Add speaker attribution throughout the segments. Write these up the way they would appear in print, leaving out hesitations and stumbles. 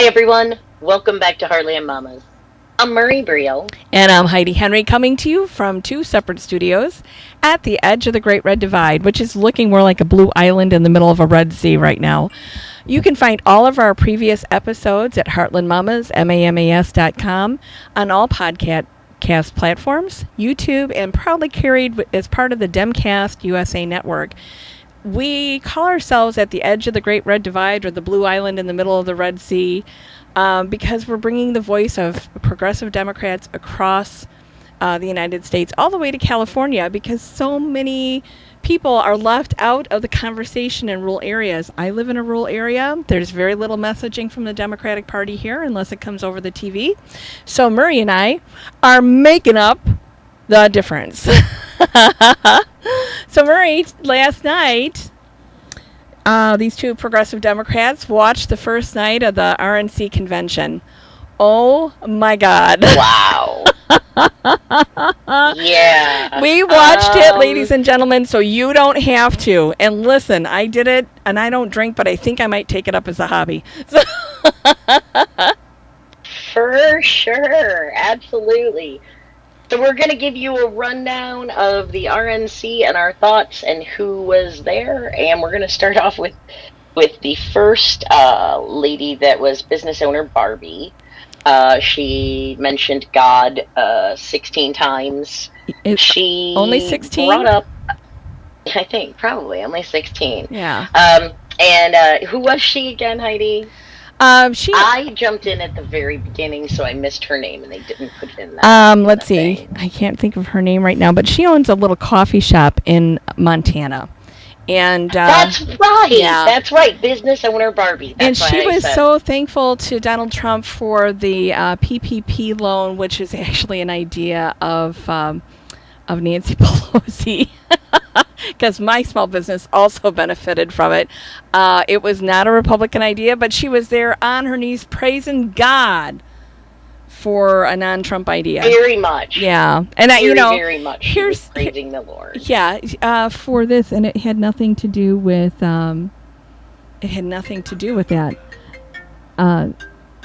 Speaker 1: everyone, welcome back to Heartland Mamas. I'm Murri Brio.
Speaker 2: And I'm Heidi Henry, coming to you from two separate studios at the edge of the Great Red Divide, which is looking more like a blue island in the middle of a Red Sea right now. You can find all of our previous episodes at heartlandmamas.com on all podcast platforms, YouTube, and proudly carried as part of the Demcast USA network. We call ourselves at the edge of the Great Red Divide, or the blue island in the middle of the Red Sea, because we're bringing the voice of progressive Democrats across the United States all the way to California, because so many people are left out of the conversation in rural areas. I live in a rural area. There's very little messaging from the Democratic Party here unless it comes over the TV. So Murri and I are making up the difference. So Murri, last night, these two progressive Democrats watched the first night of the RNC convention. Oh my God.
Speaker 1: Wow. Yeah.
Speaker 2: We watched it, ladies and gentlemen, so you don't have to. And listen, I did it, and I don't drink, but I think I might take it up as a hobby. So
Speaker 1: For sure. Absolutely. So we're going to give you a rundown of the RNC and our thoughts and who was there. And we're going to start off with the first lady that was business owner Barbie. She mentioned God 16 times. She
Speaker 2: only 16?
Speaker 1: Brought up, I think, probably only 16.
Speaker 2: Yeah.
Speaker 1: And who was she again, Heidi?
Speaker 2: I
Speaker 1: jumped in at the very beginning, so I missed her name, and they didn't put it in that.
Speaker 2: Let's see.
Speaker 1: Thing.
Speaker 2: I can't think of her name right now, but she owns a little coffee shop in Montana. And
Speaker 1: that's right.
Speaker 2: Yeah.
Speaker 1: That's right. Business owner Barbie. That's
Speaker 2: and she was so thankful to Donald Trump for the PPP loan, which is actually an idea of Nancy Pelosi, because my small business also benefited from it. It was not a Republican idea, but she was there on her knees praising God for a non-Trump idea.
Speaker 1: Very much.
Speaker 2: Yeah. And
Speaker 1: very much. Here's praising the Lord.
Speaker 2: Yeah, for this, and it had nothing to do with that.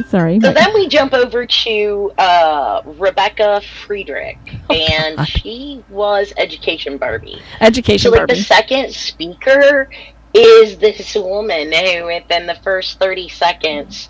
Speaker 2: Sorry.
Speaker 1: So then we jump over to Rebecca Friedrich, and
Speaker 2: God.
Speaker 1: she was Education Barbie.
Speaker 2: Education Barbie.
Speaker 1: The second speaker is this woman who, within the first 30 seconds,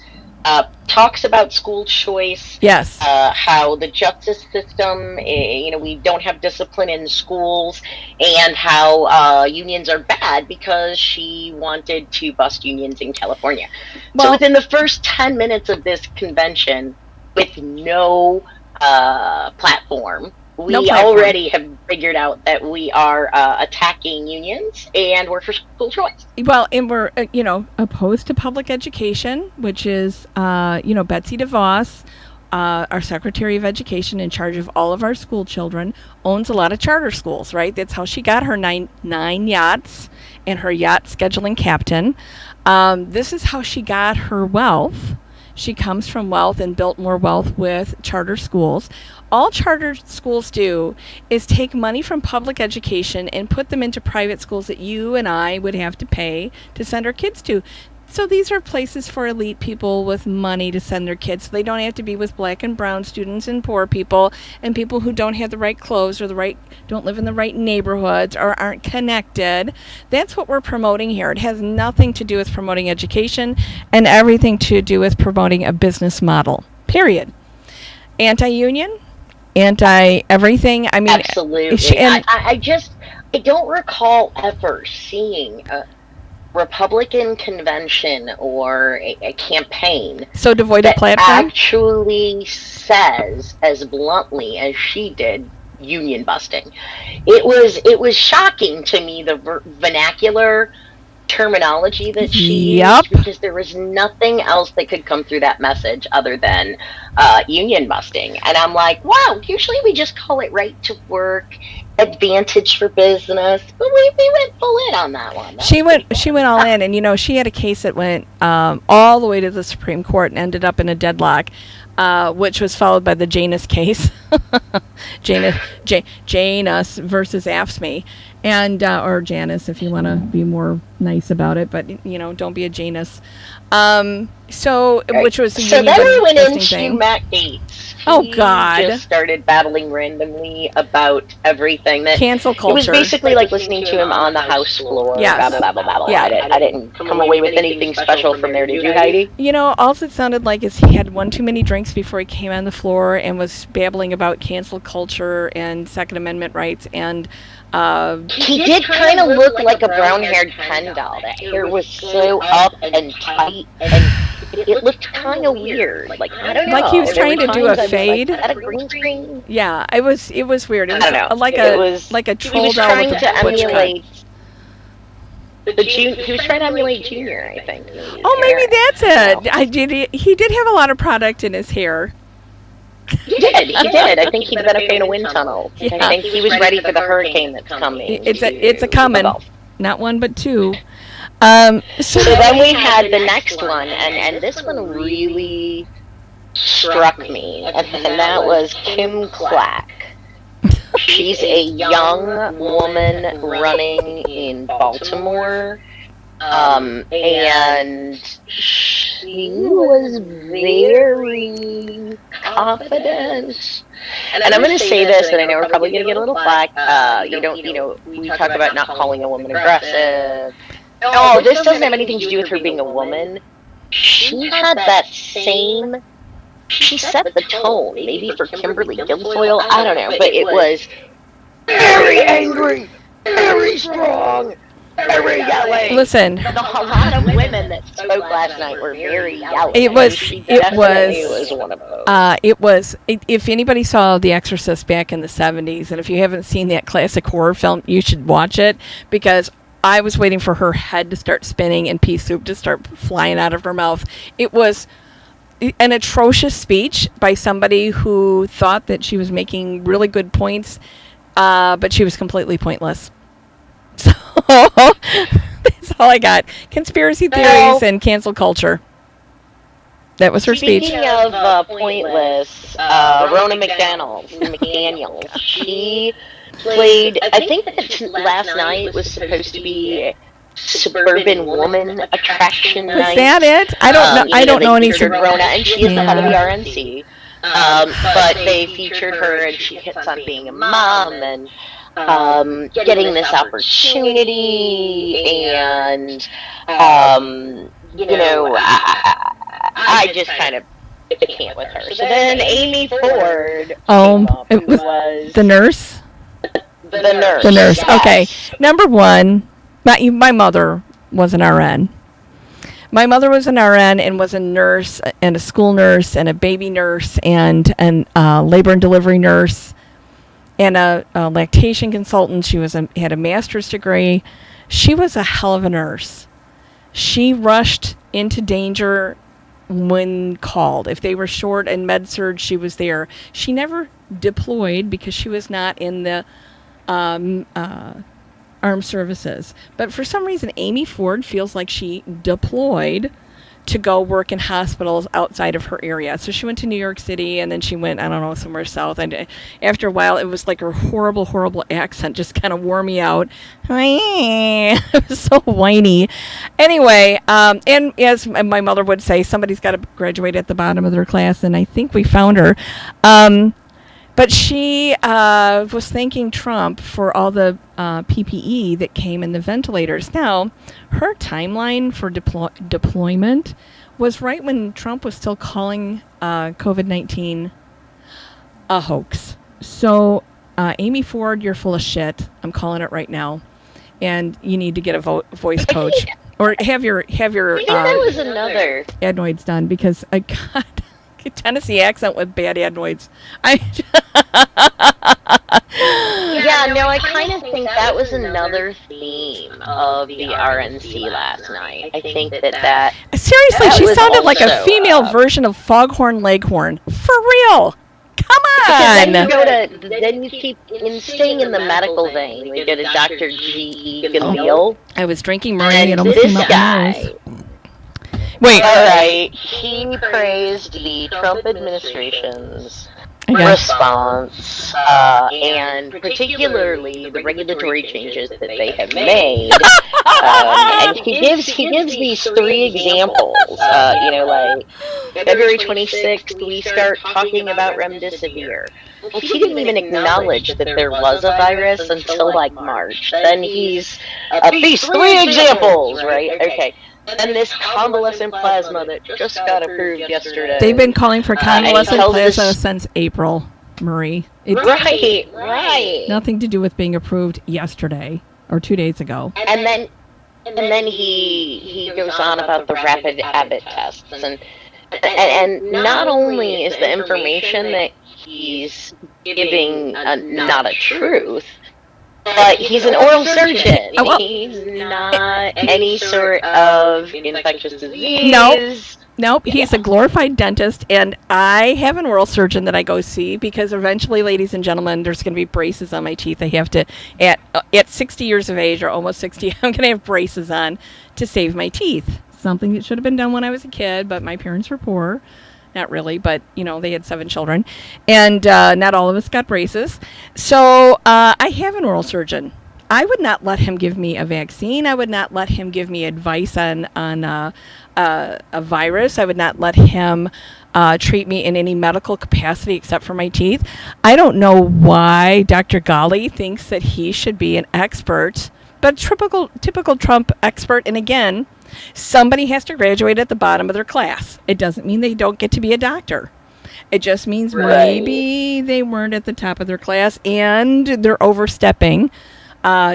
Speaker 1: talks about school choice.
Speaker 2: Yes.
Speaker 1: How the justice system, we don't have discipline in schools, and how unions are bad, because she wanted to bust unions in California.
Speaker 2: Well,
Speaker 1: so within the first 10 minutes of this convention, with no platform, we already have figured out that we are attacking unions, and we're for school choice.
Speaker 2: Well, and we're, opposed to public education, which is, Betsy DeVos, our Secretary of Education in charge of all of our school children, owns a lot of charter schools, right? That's how she got her nine yachts and her yacht scheduling captain. This is how she got her wealth. She comes from wealth and built more wealth with charter schools. All charter schools do is take money from public education and put them into private schools that you and I would have to pay to send our kids to. So these are places for elite people with money to send their kids. So they don't have to be with black and brown students and poor people and people who don't have the right clothes or don't live in the right neighborhoods or aren't connected. That's what we're promoting here. It has nothing to do with promoting education and everything to do with promoting a business model, period. Anti-union, anti-everything. I mean,
Speaker 1: absolutely. I don't recall ever seeing a Republican convention or a campaign
Speaker 2: so devoid of platform
Speaker 1: actually says as bluntly as she did union busting. It was shocking to me, the vernacular terminology that she used, because there was nothing else that could come through that message other than union busting. And I'm like, wow, usually we just call it right to work, advantage for business, but we went full in on that one.
Speaker 2: She went all in, and she had a case that went all the way to the Supreme Court and ended up in a deadlock. which was followed by the Janus case, Janus versus AFSCME, and or Janus if you want to be more nice about it, but don't be a Janus. Which was
Speaker 1: so then we went into
Speaker 2: thing.
Speaker 1: Matt Gates.
Speaker 2: Oh God!
Speaker 1: He just started babbling randomly about everything. That
Speaker 2: cancel culture.
Speaker 1: It was basically like listening to him on the House floor.
Speaker 2: Yes.
Speaker 1: Blah, blah, blah, blah.
Speaker 2: Yeah.
Speaker 1: I didn't come away with anything special from there. Did you, Heidi?
Speaker 2: All it sounded like is he had one too many drinks before he came on the floor and was babbling about cancel culture and Second Amendment rights and.
Speaker 1: He did kind of look like a brown-haired Ken doll. That hair was so up and tight, and it looked kind of weird. Like, I don't know.
Speaker 2: Like he was trying to do a fade.
Speaker 1: Like, is that a green screen?
Speaker 2: Yeah, it was weird. It was
Speaker 1: I don't know.
Speaker 2: like a troll doll with a butch cut.
Speaker 1: He was trying to emulate Junior, I think.
Speaker 2: Oh, maybe that's it. He did have a lot of product in his hair.
Speaker 1: He did. I think he'd been in a wind tunnel. Yeah. I think he was ready for the hurricane that's coming.
Speaker 2: It's a coming. Not one, but two.
Speaker 1: So then we had the next one, and this one really struck me, and that was Kim Clack. She's a young woman running in Baltimore. And she was very confident. And I'm going to say this, and I know we're probably going to get a little flack. We talk about not calling a woman aggressive. No, this doesn't have anything to do with her being a woman. She had that same. She set the tone, maybe for Kimberly Guilfoyle. I don't know, but it was very angry, very strong. Very yelling.
Speaker 2: Listen,
Speaker 1: a lot of women that spoke last night were very yelling.
Speaker 2: It was
Speaker 1: one of those.
Speaker 2: If anybody saw The Exorcist back in the 70s, and if you haven't seen that classic horror film, you should watch it, because I was waiting for her head to start spinning and pea soup to start flying out of her mouth. It was an atrocious speech by somebody who thought that she was making really good points, but she was completely pointless. So that's all I got. Conspiracy theories and cancel culture. That was her speech.
Speaker 1: Speaking of pointless, Rona McDaniel. She played. I think that last night was supposed to be Suburban Woman Attraction Night.
Speaker 2: Is that it? I don't know. I don't know any
Speaker 1: Rona, and she is the head of the RNC. But they featured her, and she hits on being a mom and. Getting this opportunity, and I just kind of can't with her. So then Amy Ford,
Speaker 2: it was the nurse.
Speaker 1: The nurse.
Speaker 2: Yes. Okay. Number one, my mother was an RN. My mother was an RN and was a nurse and a school nurse and a baby nurse and labor and delivery nurse. And a lactation consultant. She had a master's degree. She was a hell of a nurse. She rushed into danger when called. If they were short in med-surg, she was there. She never deployed because she was not in the armed services. But for some reason, Amy Ford feels like she deployed to go work in hospitals outside of her area. So she went to New York City, and then she went, I don't know, somewhere south. And after a while, it was like her horrible, horrible accent just kind of wore me out. It was so whiny. Anyway, and as my mother would say, somebody's got to graduate at the bottom of their class, and I think we found her. But she was thanking Trump for all the PPE that came in the ventilators. Now, her timeline for deployment was right when Trump was still calling COVID-19 a hoax. So, Amy Ford, you're full of shit. I'm calling it right now. And you need to get a voice coach. Or have your
Speaker 1: that was another
Speaker 2: adenoids done, because I got a Tennessee accent with bad adenoids.
Speaker 1: I kind of think that was another theme of the RNC last night. I think that
Speaker 2: seriously,
Speaker 1: that
Speaker 2: she sounded
Speaker 1: also,
Speaker 2: like a female version of Foghorn Leghorn. For real. Come on.
Speaker 1: Then you keep staying in the medical vein. We go to Dr. G.E. Galil.
Speaker 2: I was drinking Murray and
Speaker 1: this guy.
Speaker 2: Wait.
Speaker 1: All right. He praised the Trump administration's
Speaker 2: Okay.
Speaker 1: response, and particularly the regulatory changes that they have made. And he gives these three examples. Like February 26th, we start talking about remdesivir. Well, he didn't even acknowledge that there was a virus until like March. Then he's these three examples, right? Okay. And this convalescent plasma that just got approved yesterday.
Speaker 2: They've been calling for convalescent
Speaker 1: tells
Speaker 2: plasma
Speaker 1: this-
Speaker 2: since April, Marie. It's
Speaker 1: Right.
Speaker 2: nothing to do with being approved yesterday or 2 days ago.
Speaker 1: And then he goes on about the rapid habit tests, and not only is the information that he's giving not a truth, but he's an oral surgeon.
Speaker 2: Oh, well.
Speaker 1: He's not any sort of infectious disease.
Speaker 2: Nope, he's a glorified dentist, and I have an oral surgeon that I go see because eventually, ladies and gentlemen, there's going to be braces on my teeth. I have to, at 60 years of age or almost 60, I'm going to have braces on to save my teeth. Something that should have been done when I was a kid, but my parents were poor. Not really, but, they had 7 children, and not all of us got braces. So I have an oral surgeon. I would not let him give me a vaccine. I would not let him give me advice on a virus. I would not let him treat me in any medical capacity except for my teeth. I don't know why Dr. Ghali thinks that he should be an expert, but typical Trump expert. And again, somebody has to graduate at the bottom of their class. It doesn't mean they don't get to be a doctor. It just means maybe they weren't at the top of their class and they're overstepping.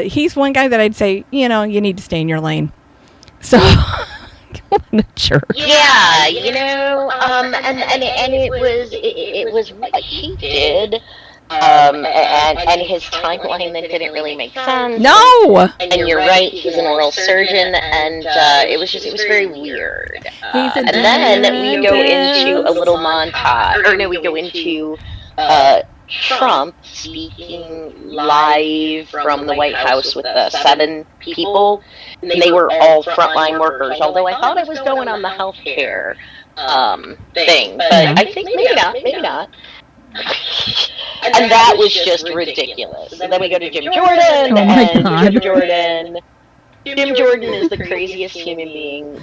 Speaker 2: He's one guy that I'd say, you need to stay in your lane. So, what a jerk.
Speaker 1: Yeah, and it was what he did, and his timeline that didn't really make sense.
Speaker 2: No.
Speaker 1: And you're right, he's an oral surgeon, and it was very weird. And then we go into a little montage, we go into Trump speaking live from the White House with 7 people, and they were all frontline workers, although I thought it was going on the healthcare thing, but I think maybe not. And that was just ridiculous. And then we go to Jim Jordan, Jim Jordan is the craziest human being,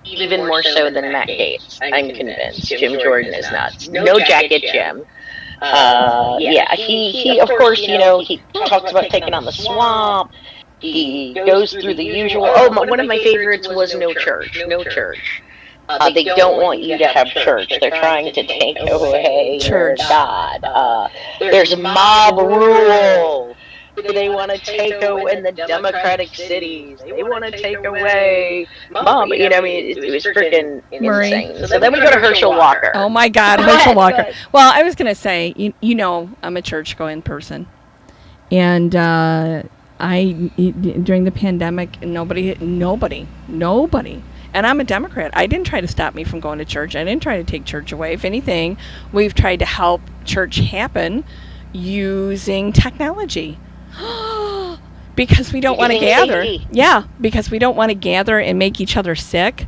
Speaker 1: even more so than Matt Gaetz, I'm convinced. Jim Jordan is nuts. No jacket Jim. He of course, he talks about taking on the swamp. He goes through the usual. One of my favorites was no church. They don't want you to have church. They're trying to take away church. God. There's mob rule. They want to take away in the democratic cities. They want to take away mom. It was freaking insane. So then we go to Herschel Walker.
Speaker 2: Oh my God, Herschel Walker. Well, I was gonna say, I'm a church-going person, and during the pandemic, nobody, and I'm a Democrat. I didn't try to stop me from going to church. I didn't try to take church away. If anything, we've tried to help church happen using technology. Because we don't want to gather. Yeah, because we don't want to gather and make each other sick.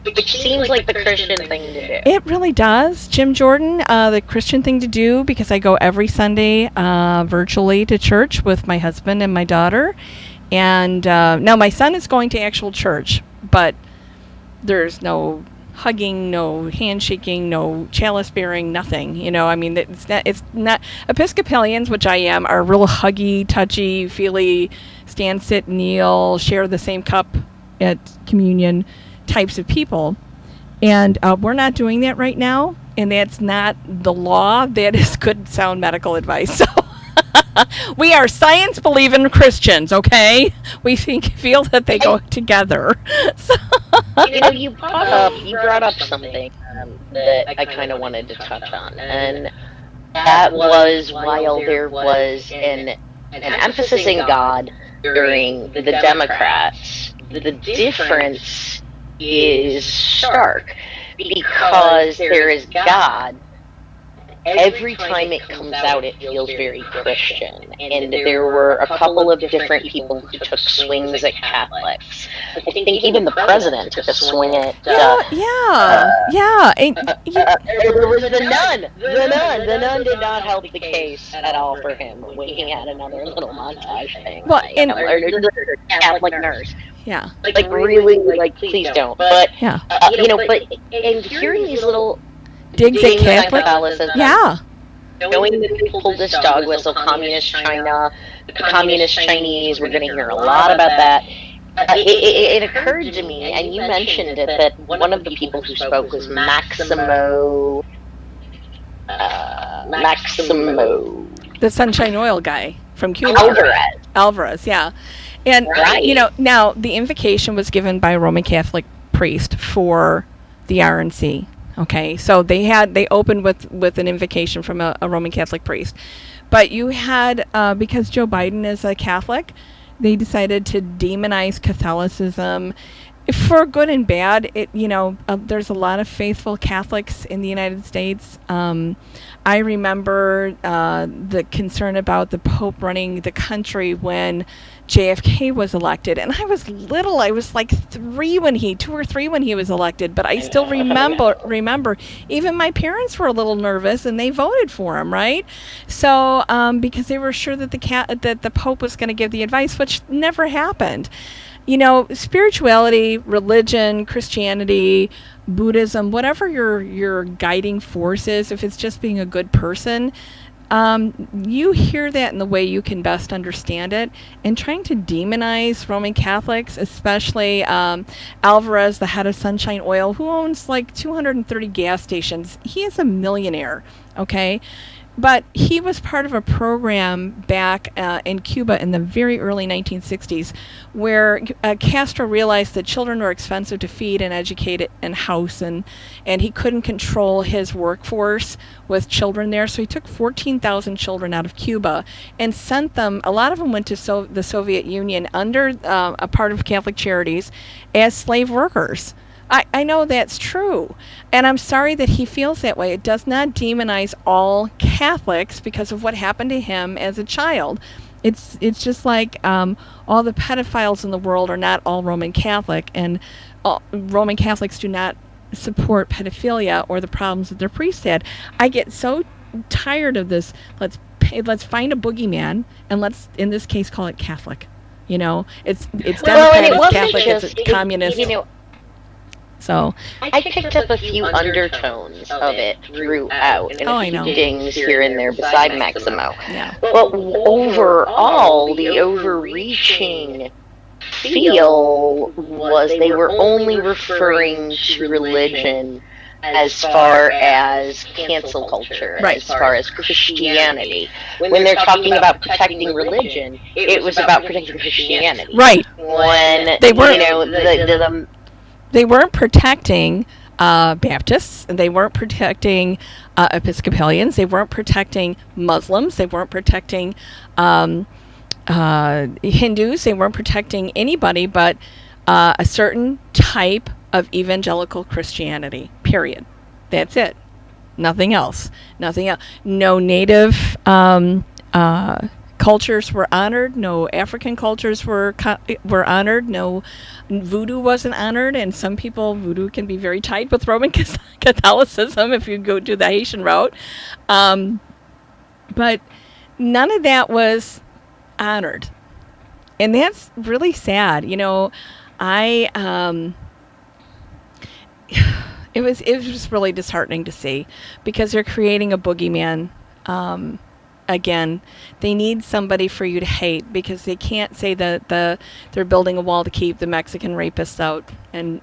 Speaker 1: Which seems like the Christian thing to do.
Speaker 2: It really does. Jim Jordan, the Christian thing to do, because I go every Sunday virtually to church with my husband and my daughter. And now my son is going to actual church, but there's no hugging, no handshaking, no chalice bearing, nothing. It's not Episcopalians, which I am, are real huggy, touchy, feely, stand, sit, kneel, share the same cup at communion types of people. And we're not doing that right now, and that's not the law. That is good, sound medical advice. So we are science-believing Christians, okay? We feel that they go together. So
Speaker 1: you brought up something that I kind of wanted to touch on, and that was while there was an emphasis in God during the Democrats, the difference is stark, because there is God every time it comes out, it feels very Christian. And there were a couple of different people who took swings at Catholics. I think even the president took a swing at.
Speaker 2: Yeah.
Speaker 1: There was the nun. The nun did not help the case at all for him when he had another little montage thing.
Speaker 2: Well, and
Speaker 1: Catholic nurse.
Speaker 2: Yeah.
Speaker 1: Like really, like please don't. But
Speaker 2: yeah.
Speaker 1: But and hearing these little
Speaker 2: digs at Catholicism. Yeah.
Speaker 1: Knowing that they pulled this dog whistle, communist China, the communist Chinese, we're going to hear a lot about that. It occurred to me, and you mentioned it, that one of the people who spoke was Maximo,
Speaker 2: the Sunshine Oil guy from Cuba. Alvarez, yeah. And, now the invocation was given by a Roman Catholic priest for the RNC. Okay, so they opened with an invocation from a Roman Catholic priest. But you had, because Joe Biden is a Catholic, they decided to demonize Catholicism for good and bad. There's a lot of faithful Catholics in the United States. I remember the concern about the Pope running the country when JFK was elected, and I was little. I was like 2 or 3 when he was elected, but I still remember. Even my parents were a little nervous, and they voted for him, right? So because they were sure that that the Pope was going to give the advice, which never happened. Spirituality, religion, Christianity, Buddhism, whatever your guiding force is, if it's just being a good person, you hear that in the way you can best understand it. And trying to demonize Roman Catholics, especially Alvarez, the head of Sunshine Oil, who owns like 230 gas stations, he is a millionaire, okay? But he was part of a program back in Cuba in the very early 1960s where Castro realized that children were expensive to feed and educate and house, and he couldn't control his workforce with children there. So he took 14,000 children out of Cuba and sent them, a lot of them went to the Soviet Union under a part of Catholic Charities as slave workers. I know that's true, and I'm sorry that he feels that way. It does not demonize all Catholics because of what happened to him as a child. It's just like all the pedophiles in the world are not all Roman Catholic, and Roman Catholics do not support pedophilia or the problems that their priests had. I get so tired of this. Let's find a boogeyman, and let's, in this case, call it Catholic. It's Democrat, it's Catholic, it's communist. So
Speaker 1: I picked up a few undertones of it throughout, and a few dings here and there beside Maximo.
Speaker 2: Yeah.
Speaker 1: But overall, the overreaching feel was they were only referring to religion as far as cancel culture,
Speaker 2: right,
Speaker 1: as far as Christianity. When they're talking about protecting religion, it was about protecting Christianity.
Speaker 2: Right.
Speaker 1: When
Speaker 2: they weren't, they weren't protecting Baptists, and they weren't protecting Episcopalians, they weren't protecting Muslims, they weren't protecting Hindus, they weren't protecting anybody but a certain type of evangelical Christianity, period. That's it. Nothing else. No native cultures were honored. No African cultures were honored. No voodoo wasn't honored. And some people, voodoo can be very tight with Roman Catholicism if you go do the Haitian route. But none of that was honored. And that's really sad. It was just really disheartening to see, because they're creating a boogeyman. Again, they need somebody for you to hate, because they can't say that they're building a wall to keep the Mexican rapists out and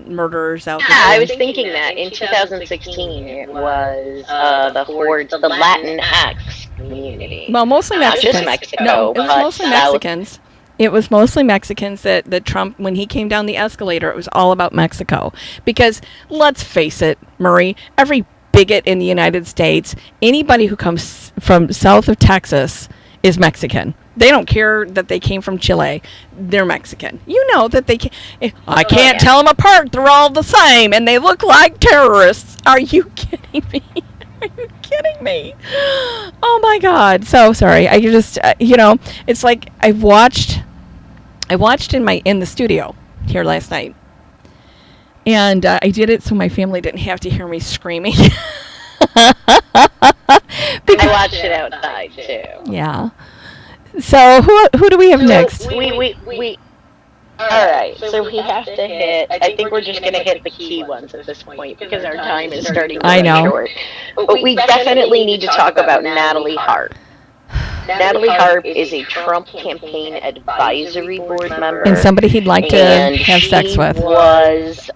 Speaker 2: murderers out.
Speaker 1: Yeah, I was thinking that in 2016 it was the Latinx community.
Speaker 2: Well, mostly Mexicans.
Speaker 1: Not just Mexico,
Speaker 2: no, it was mostly
Speaker 1: South.
Speaker 2: Mexicans. It was mostly Mexicans that Trump, when he came down the escalator, it was all about Mexico. Because let's face it, Murri, every bigot in the United States, anybody who comes from south of Texas is Mexican. They don't care that they came from Chile. They're Mexican. You know that they can't. I can't tell them apart. They're all the same, and they look like terrorists. Are you kidding me? Are you kidding me? Oh my God! So sorry. I just it's like I watched in the studio here last night, and I did it so my family didn't have to hear me screaming.
Speaker 1: I watched it outside too.
Speaker 2: Yeah. So who do we have next?
Speaker 1: We. All right, so we have to hit. I think we're just going to hit the key ones at this point because our time is starting to run short. But we definitely need to talk about Natalie Hart. Natalie Hart is a Trump campaign advisory board member,
Speaker 2: and somebody he'd like to have sex with.
Speaker 1: She was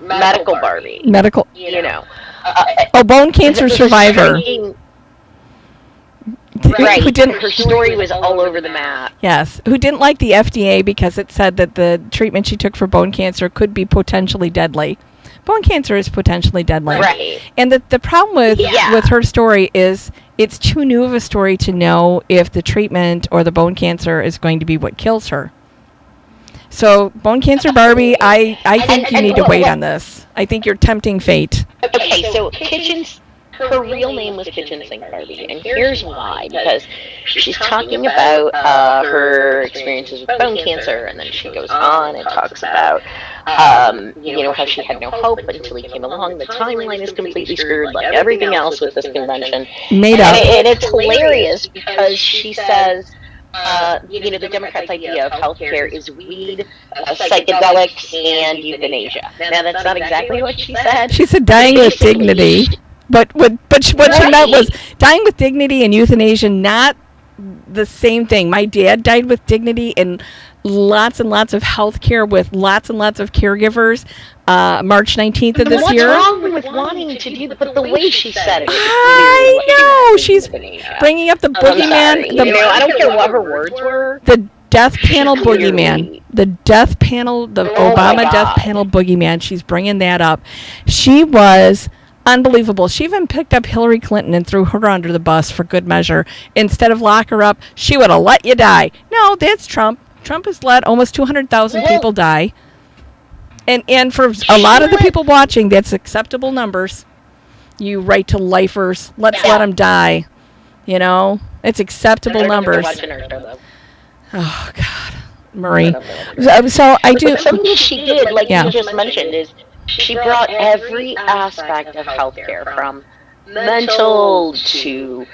Speaker 1: medical Barbie.
Speaker 2: Medical, bone cancer survivor.
Speaker 1: Right. Who didn't? Her story was all over the map.
Speaker 2: Yes. Who didn't like the FDA because it said that the treatment she took for bone cancer could be potentially deadly. Bone cancer is potentially deadly.
Speaker 1: Right.
Speaker 2: And the problem with her story is it's too new of a story to know if the treatment or the bone cancer is going to be what kills her. So, Bone Cancer Barbie, I think you need to wait on this. I think you're tempting fate.
Speaker 1: Okay, so her real name was Kitchen Sink Barbie, and here's why. Because she's talking about her experiences with bone cancer, and then she goes on and talks about, how she had no hope until he came along. The timeline is completely screwed, like everything else with this convention.
Speaker 2: Made up.
Speaker 1: And it's hilarious because she says, the Democrats' idea of healthcare is weed, psychedelics, and euthanasia. Now, that's not exactly what she said.
Speaker 2: She said dying with dignity. But what she meant was dying with dignity and euthanasia, not the same thing. My dad died with dignity and lots of health care with lots and lots of caregivers. March 19th of this year.
Speaker 1: What's wrong with wanting to do that? But the way she said it.
Speaker 2: I know. She's bringing up the boogeyman.
Speaker 1: I don't care what her words were.
Speaker 2: The death panel boogeyman. The death panel, the Obama death panel boogeyman. She's bringing that up. She was unbelievable. She even picked up Hillary Clinton and threw her under the bus for good measure. Instead of lock her up, she would have let you die. No, that's Trump. Trump has let almost 200,000 people die. And for a lot of the people watching, that's acceptable numbers. You right to lifers. Let's let them die. It's acceptable numbers. Oh, God. Murray. So I do.
Speaker 1: But something she did, like you just mentioned, is she brought every aspect of healthcare, from mental to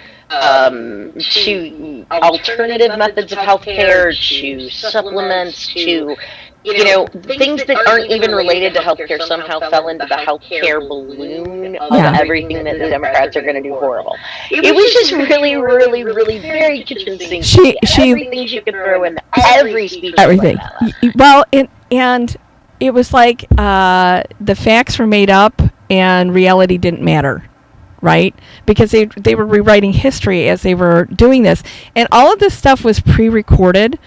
Speaker 1: alternative methods of healthcare to supplements to things that aren't even related to healthcare somehow fell into the healthcare balloon of everything that the Democrats are going to do horrible. It was just really, really, really very kitchen sink. Everything she could throw in every speech.
Speaker 2: Everything. Well, and it was like the facts were made up and reality didn't matter, right? Because they were rewriting history as they were doing this. And all of this stuff was pre-recorded.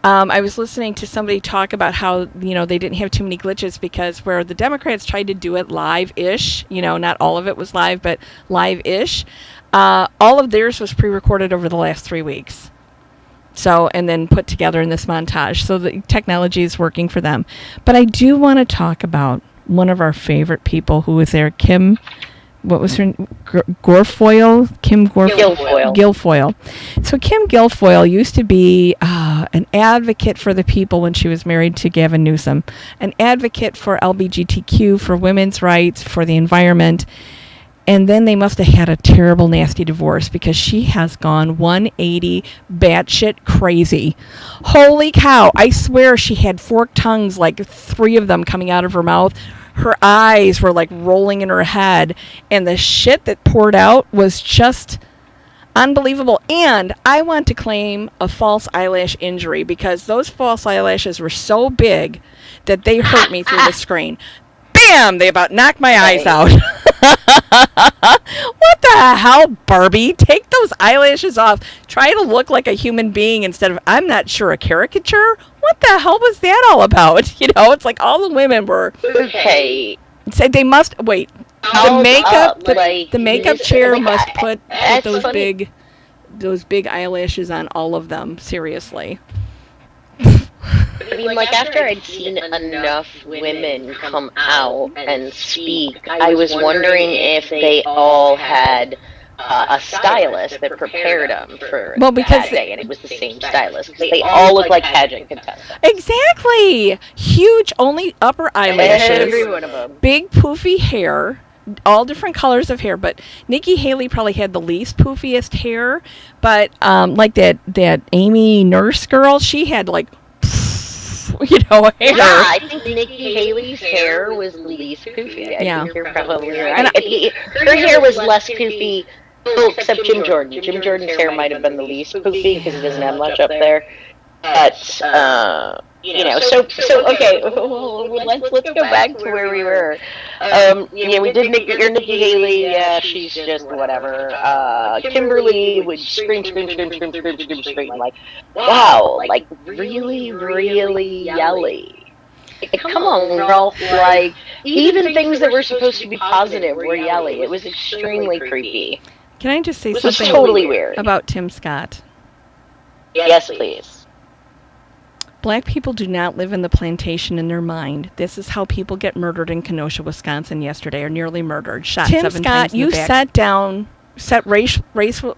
Speaker 2: I was listening to somebody talk about how, they didn't have too many glitches because where the Democrats tried to do it live-ish, not all of it was live, but live-ish, all of theirs was pre-recorded over the last 3 weeks. So, and then put together in this montage. So the technology is working for them. But I do want to talk about one of our favorite people who was there, Kim, what was her name? Guilfoyle? Guilfoyle. So Kim Guilfoyle used to be an advocate for the people when she was married to Gavin Newsom, an advocate for LGBTQ, for women's rights, for the environment. And then they must have had a terrible, nasty divorce because she has gone 180 batshit crazy. Holy cow. I swear she had forked tongues, like 3 of them coming out of her mouth. Her eyes were like rolling in her head. And the shit that poured out was just unbelievable. And I want to claim a false eyelash injury because those false eyelashes were so big that they hurt me through the screen. Bam! They about knocked my eyes out. What the hell, Barbie? Take those eyelashes off. Try to look like a human being instead of, I'm not sure, a caricature? What the hell was that all about? It's like all the women were...
Speaker 1: Okay.
Speaker 2: Said they must... Wait. The makeup... The makeup chair must put those big eyelashes on all of them. Seriously.
Speaker 1: I mean, like, after I'd seen enough women come out and speak, I was wondering if they all had a stylist that prepared them for
Speaker 2: Well, because
Speaker 1: that day, and it was the same stylist, because they all look like pageant contestants.
Speaker 2: exactly, huge, only upper eyelashes,
Speaker 1: Every one of them.
Speaker 2: big poofy hair, all different colors of hair. But Nikki Haley probably had the least poofiest hair. But like that Amy Nurse girl, she had like, hair.
Speaker 1: Yeah, I think Nikki Haley's hair was the least poofy. I think you're probably right. Her hair was less poofy, except Jim Jordan. Jim Jordan's hair might have been the least poofy because he doesn't have much up there. But so okay, let's go back to where we were. We did Nikki Haley. She's just whatever. Kimberly would scream, like, wow, like really, really yelly. Like, come on, Ralph. Like, even things that were supposed to be positive were yelly. It was extremely creepy.
Speaker 2: Can I just say
Speaker 1: It was
Speaker 2: something
Speaker 1: totally weird
Speaker 2: about Tim Scott?
Speaker 1: Yes, please.
Speaker 2: Black people do not live in the plantation in their mind. This is how people get murdered in Kenosha, Wisconsin yesterday, or nearly murdered, shot
Speaker 1: Tim
Speaker 2: 7
Speaker 1: Scott,
Speaker 2: times in the back. Set race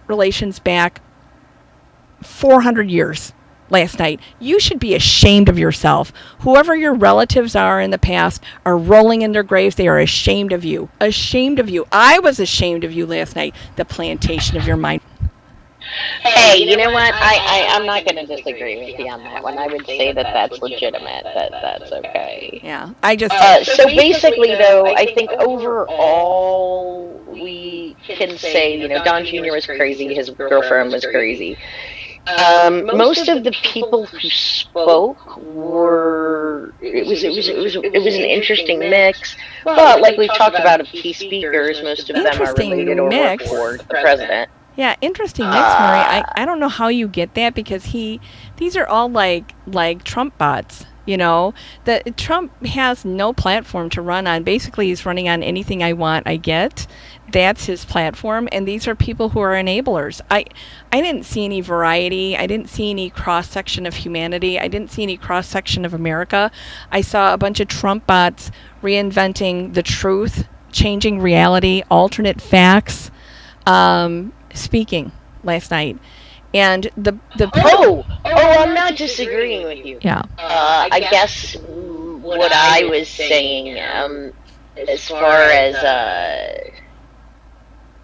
Speaker 2: relations back 400 years last night. You should be ashamed of yourself. Whoever your relatives are in the past are rolling in their graves. They are ashamed of you. Ashamed of you. I was ashamed of you last night. The plantation of your mind.
Speaker 1: Hey, you know what? I'm not going to disagree with you on that one. I would say that that's legitimate. That's okay.
Speaker 2: Yeah, I just.
Speaker 1: So basically, though, I think overall we can say, Don Jr. was crazy. His girlfriend was crazy. Most of the people who spoke were. It was an interesting mix. But like we've talked about, of key speakers, most of them are related or work for the president.
Speaker 2: Yeah, interesting mix, Murray. I don't know how you get that, because these are all like Trump bots. That Trump has no platform to run on. Basically, he's running on anything I want, I get. That's his platform, and these are people who are enablers. I didn't see any variety. I didn't see any cross-section of humanity. I didn't see any cross-section of America. I saw a bunch of Trump bots reinventing the truth, changing reality, alternate facts, speaking last night. And
Speaker 1: I'm not disagreeing with you.
Speaker 2: Yeah.
Speaker 1: I guess what I was saying, as far as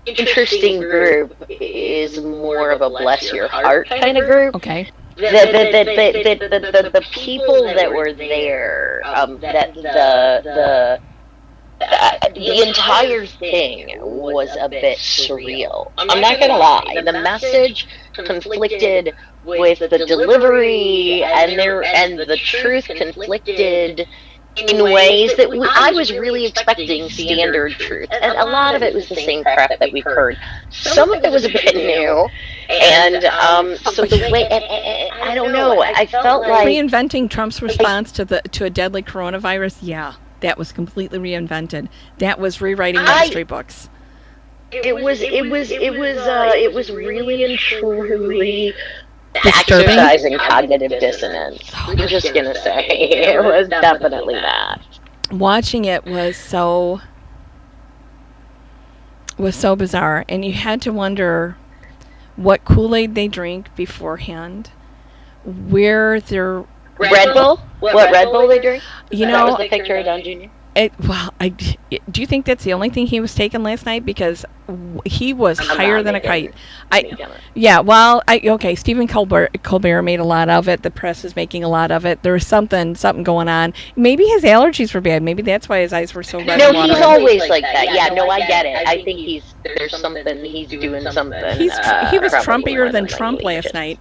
Speaker 1: interesting group, is more of a bless your heart kind of group.
Speaker 2: Okay.
Speaker 1: The people that were there, the entire thing was a bit surreal. I'm not gonna lie. The message conflicted with the delivery, and the truth conflicted in ways that I was really expecting standard truth. And a lot of it was the same crap that we've heard. Some of it was a bit new. And so the way, I don't know, I felt like
Speaker 2: reinventing Trump's response to a deadly coronavirus. Yeah. That was completely reinvented. That was rewriting history books.
Speaker 1: It was really and truly exercising cognitive dissonance. I'm just gonna say it was definitely that.
Speaker 2: Watching it was so bizarre, and you had to wonder what Kool-Aid they drink beforehand, where their
Speaker 1: Red Bull? What Red Bull they drink? That was the picture of Don Jr.?
Speaker 2: Do you think that's the only thing he was taking last night? Because he was higher than a kite. Stephen Colbert made a lot of it. The press is making a lot of it. There was something going on. Maybe his allergies were bad. Maybe that's why his eyes were so red.
Speaker 1: No, he's always like that. Yeah, no, I get it. I think there's something, he's doing something.
Speaker 2: He was Trumpier than Trump last night.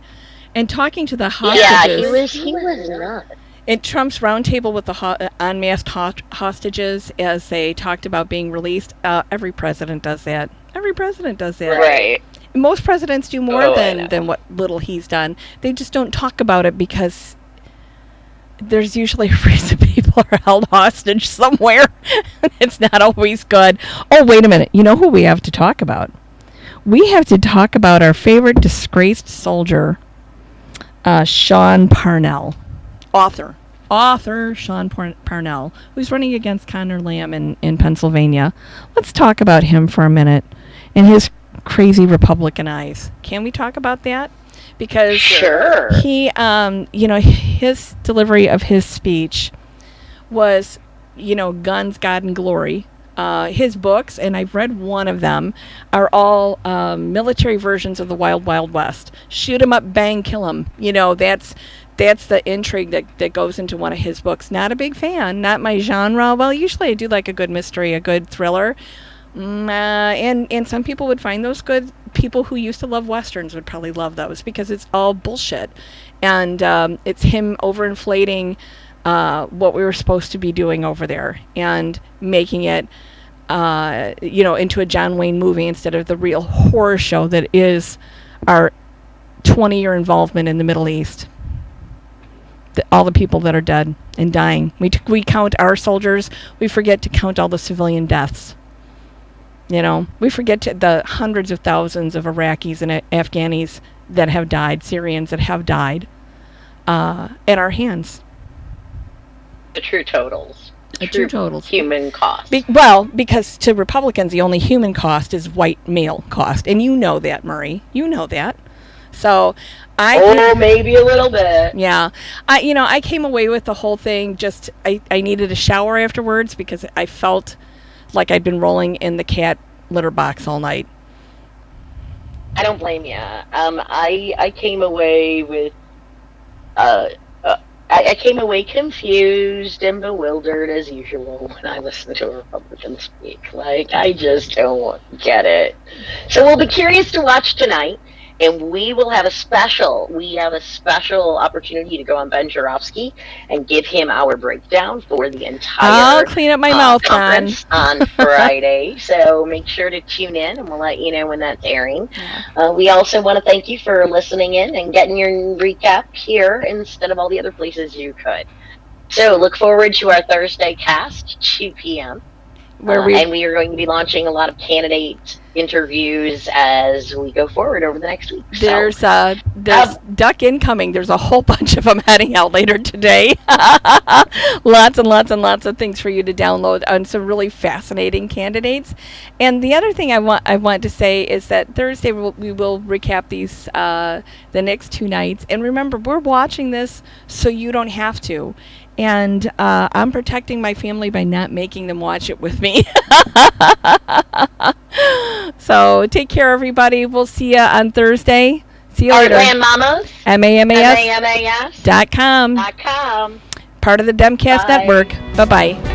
Speaker 2: And talking to the hostages.
Speaker 1: Yeah, he was not.
Speaker 2: At Trump's roundtable with the unmasked hostages, as they talked about being released, every president does that.
Speaker 1: Right.
Speaker 2: Most presidents do more than what little he's done. They just don't talk about it because there's usually a reason people are held hostage somewhere. It's not always good. Oh, wait a minute. You know who we have to talk about? We have to talk about our favorite disgraced soldier, Sean Parnell. author Sean Parnell, who's running against Conor Lamb in Pennsylvania. Let's talk about him for a minute and his crazy Republican eyes. Can we talk about that? Because
Speaker 1: Sure.
Speaker 2: he, his delivery of his speech was, guns, God, and glory. His books, and I've read one of them, are all military versions of the Wild Wild West. Shoot 'em up, bang, kill 'em. That's the intrigue that goes into one of his books. Not a big fan, not my genre. Well, usually I do like a good mystery, a good thriller. And some people would find those good. People who used to love Westerns would probably love those because it's all bullshit. And it's him overinflating what we were supposed to be doing over there and making it, into a John Wayne movie instead of the real horror show that is our 20-year involvement in the Middle East. All the people that are dead and dying. We count our soldiers. We forget to count all the civilian deaths. We forget the hundreds of thousands of Iraqis and Afghanis that have died, Syrians that have died at our hands.
Speaker 1: The true totals.
Speaker 2: The true totals.
Speaker 1: Human cost.
Speaker 2: Because to Republicans, the only human cost is white male cost. And you know that, Murray. You know that. So
Speaker 1: maybe a little bit.
Speaker 2: Yeah. I came away with the whole thing just, I needed a shower afterwards because I felt like I'd been rolling in the cat litter box all night.
Speaker 1: I don't blame you. I came away with, I came away confused and bewildered as usual when I listen to a Republican speak. Like, I just don't get it. So we'll be curious to watch tonight. And we have a special opportunity to go on Ben Joravsky and give him our breakdown for the entire
Speaker 2: I'll clean up my mouth,
Speaker 1: conference on Friday. So make sure to tune in, and we'll let you know when that's airing. We also want to thank you for listening in and getting your recap here instead of all the other places you could. So look forward to our Thursday cast, 2 p.m. And we are going to be launching a lot of candidate interviews as we go forward over the next week.
Speaker 2: There's duck incoming. There's a whole bunch of them heading out later today. Lots and lots and lots of things for you to download on some really fascinating candidates. And the other thing I want to say is that Thursday we will recap these the next two nights. And remember, we're watching this so you don't have to. And I'm protecting my family by not making them watch it with me. So take care, everybody. We'll see you on Thursday. See you later.
Speaker 1: Heartland Mamas.
Speaker 2: MAMAS.com.
Speaker 1: .com.
Speaker 2: Part of the Demcast Network. Bye-bye.